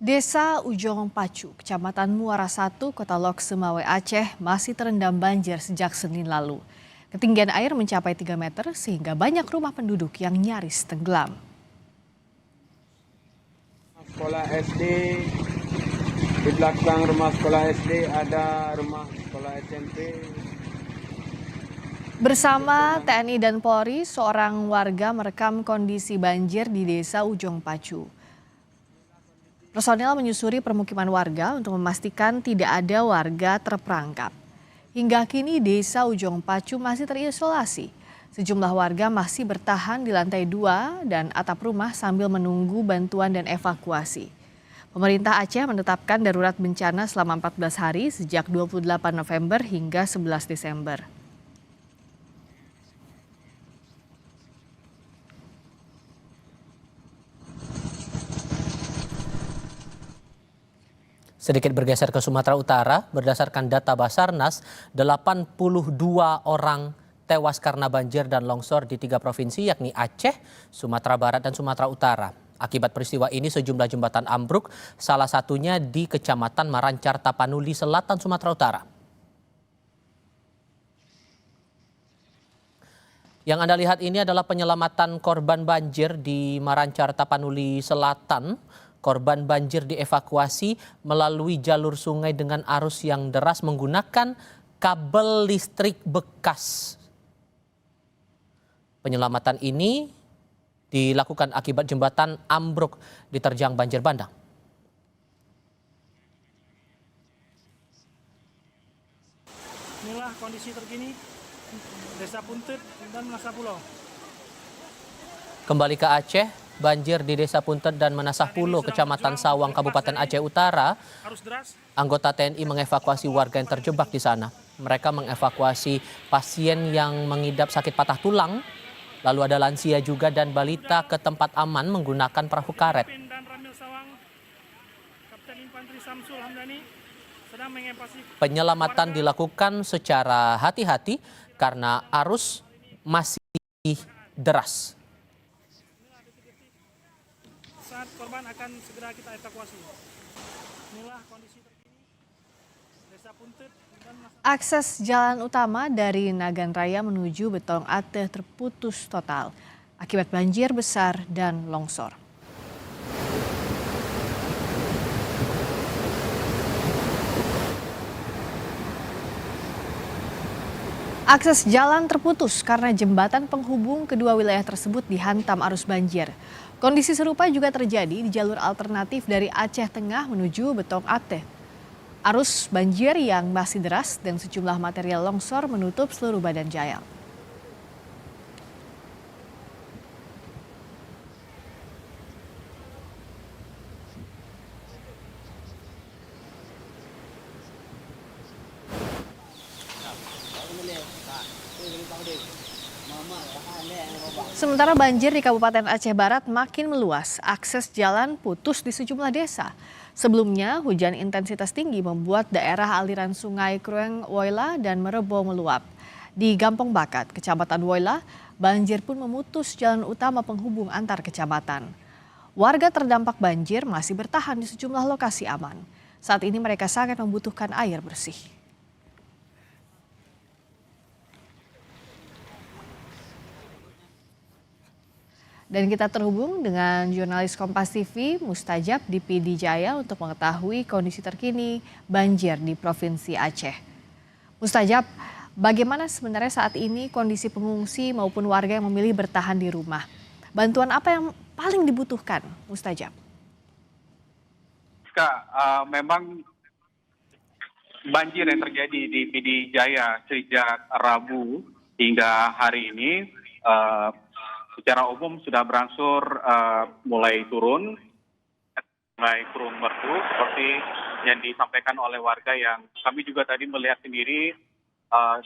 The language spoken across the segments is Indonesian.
Desa Ujong Pacu, Kecamatan Muara Satu, Kota Lok Semawe, Aceh masih terendam banjir sejak Senin lalu. Ketinggian air mencapai 3 meter sehingga banyak rumah penduduk yang nyaris tenggelam. Sekolah SD, di belakang rumah sekolah SD ada rumah sekolah SMP. Bersama TNI dan Polri, seorang warga merekam kondisi banjir di Desa Ujong Pacu. Personel menyusuri permukiman warga untuk memastikan tidak ada warga terperangkap. Hingga kini Desa Ujong Pacu masih terisolasi. Sejumlah warga masih bertahan di lantai 2 dan atap rumah sambil menunggu bantuan dan evakuasi. Pemerintah Aceh menetapkan darurat bencana selama 14 hari sejak 28 November hingga 11 Desember. Sedikit bergeser ke Sumatera Utara, berdasarkan data Basarnas, 82 orang tewas karena banjir dan longsor di 3 provinsi yakni Aceh, Sumatera Barat, dan Sumatera Utara. Akibat peristiwa ini sejumlah jembatan ambruk, salah satunya di Kecamatan Marancar, Tapanuli, Selatan, Sumatera Utara. Yang Anda lihat ini adalah penyelamatan korban banjir di Marancar, Tapanuli, Selatan. Korban banjir dievakuasi melalui jalur sungai dengan arus yang deras menggunakan kabel listrik bekas. Penyelamatan ini dilakukan akibat jembatan ambruk diterjang banjir bandang. Inilah kondisi terkini Desa Puntet dan Menasah Pulau. Kembali ke Aceh, banjir di Desa Puntet dan Menasah Pulau, Kecamatan Sawang, Kabupaten Aceh Utara. Anggota TNI mengevakuasi warga yang terjebak di sana. Mereka mengevakuasi pasien yang mengidap sakit patah tulang, lalu ada lansia juga dan balita ke tempat aman menggunakan perahu karet. Penyelamatan dilakukan secara hati-hati karena arus masih deras. Saat korban akan segera kita evakuasi. Inilah kondisi terkini Desa Puntet dan Akses jalan utama dari Nagan Raya menuju Betong Ateh terputus total akibat banjir besar dan longsor. Akses jalan terputus karena jembatan penghubung kedua wilayah tersebut dihantam arus banjir. Kondisi serupa juga terjadi di jalur alternatif dari Aceh Tengah menuju Betong Ateh. Arus banjir yang masih deras dan sejumlah material longsor menutup seluruh badan jalan. Sementara banjir di Kabupaten Aceh Barat makin meluas, akses jalan putus di sejumlah desa. Sebelumnya, hujan intensitas tinggi membuat daerah aliran sungai Krueng Woyla dan Merebo meluap. Di Gampong Bakat, Kecamatan Woyla, banjir pun memutus jalan utama penghubung antar kecamatan. Warga terdampak banjir masih bertahan di sejumlah lokasi aman. Saat ini mereka sangat membutuhkan air bersih. Dan kita terhubung dengan jurnalis Kompas TV Mustajab di PD Jaya untuk mengetahui kondisi terkini banjir di Provinsi Aceh. Mustajab, bagaimana sebenarnya saat ini kondisi pengungsi maupun warga yang memilih bertahan di rumah? Bantuan apa yang paling dibutuhkan, Mustajab? Memang banjir yang terjadi di PD Jaya sejak Rabu hingga hari ini secara umum sudah berangsur mulai turun merdu seperti yang disampaikan oleh warga yang kami juga tadi melihat sendiri,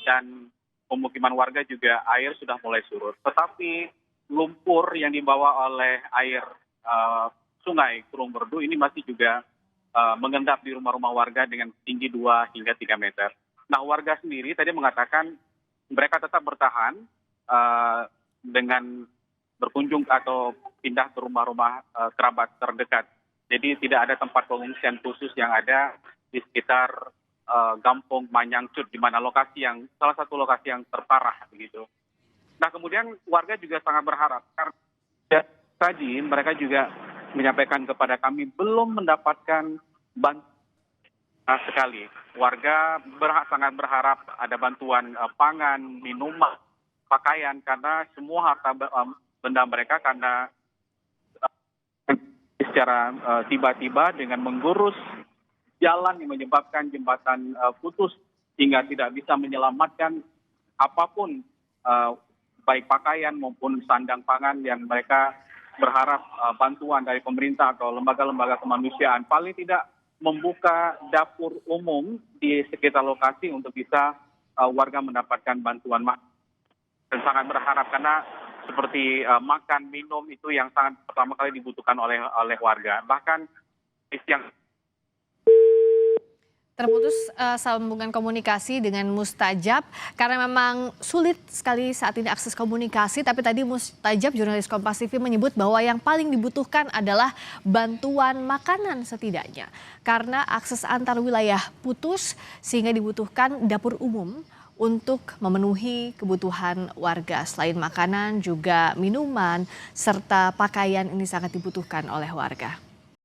dan pemukiman warga juga air sudah mulai surut. Tetapi lumpur yang dibawa oleh air sungai Kurung Merdu ini masih juga mengendap di rumah-rumah warga dengan tinggi 2 hingga 3 meter. Nah, warga sendiri tadi mengatakan mereka tetap bertahan dengan berkunjung atau pindah ke rumah-rumah kerabat terdekat Jadi tidak ada tempat pengungsian khusus yang ada di sekitar Gampong Manyangcut, di mana salah satu lokasi yang terparah begitu. Nah, kemudian warga juga sangat berharap karena tadi mereka juga menyampaikan kepada kami belum mendapatkan bantuan sekali. Warga sangat berharap ada bantuan pangan, minuman, pakaian, karena semua harta benda mereka karena secara tiba-tiba dengan menggurus jalan yang menyebabkan jembatan putus hingga tidak bisa menyelamatkan apapun, baik pakaian maupun sandang pangan, yang mereka berharap bantuan dari pemerintah atau lembaga-lembaga kemanusiaan paling tidak membuka dapur umum di sekitar lokasi untuk bisa warga mendapatkan bantuan dan sangat berharap karena seperti makan, minum itu yang sangat pertama kali dibutuhkan oleh warga. Bahkan yang Terputus sambungan komunikasi dengan Mustajab karena memang sulit sekali saat ini akses komunikasi. Tapi tadi Mustajab, jurnalis Kompas TV, menyebut bahwa yang paling dibutuhkan adalah bantuan makanan setidaknya. Karena akses antar wilayah putus sehingga dibutuhkan dapur umum untuk memenuhi kebutuhan warga. Selain makanan juga minuman serta pakaian ini sangat dibutuhkan oleh warga.